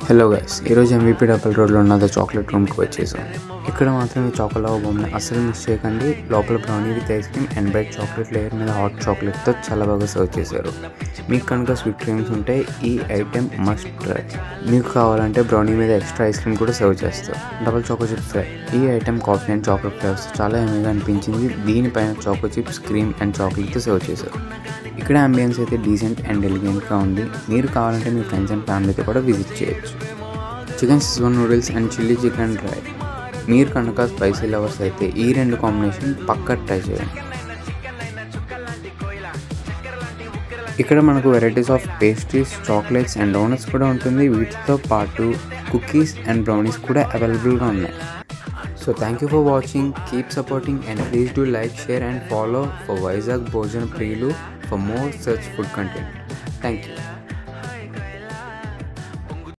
Hello guys, ఈరోజు MVP double రోడ్లో ఉన్న చాక్లెట్ రూమ్కి వచ్చేసాం. ఇక్కడ మాత్రం ఈ చాకోలావా బొమ్మని అస్సలు మిస్ చేయకండి. లోపల brownie with ice cream and white chocolate layer మీద హాట్ చాక్లెట్తో చాలా బాగా సర్వ్ చేశారు. మీకు కనుక స్వీట్ క్రీమ్స్ ఉంటే ఈ ఐటెం మస్ట్ ట్రై. మీకు కావాలంటే బ్రౌనీ మీద ఎక్స్ట్రా ఐస్ క్రీమ్ కూడా సర్వ్ చేస్తారు. Double choco chips fry. ఈ item coffee and chocolate flavours చాలా ఎమ్మీగా అనిపించింది. దీనిపైన చాకో చిప్స్, క్రీమ్ అండ్ చాక్లెట్తో సర్వ్ చేశారు. ఇక్కడ అంబియన్స్ అయితే డీసెంట్ అండ్ ఎలిగెంట్గా ఉంది. మీరు కావాలంటే మీ ఫ్రెండ్స్ అండ్ ఫ్యామిలీతో కూడా విజిట్ చేయొచ్చు. Chicken Schezwan noodles and chilli chicken dry. మీరు కనుక స్పైసీ లవర్స్ అయితే ఈ రెండు కాంబినేషన్ పక్కా ట్రై చేయండి. ఇక్కడ మనకు varieties of pastries, chocolates and donuts కూడా ఉంటుంది. వీటితో పాటు కుకీస్ అండ్ బ్రౌనీస్ కూడా అవైలబుల్గా ఉన్నాయి. So thank you for watching, keep supporting and please do like, share and follow for Vizag Bhojan Preelu for more such food content. Thank you.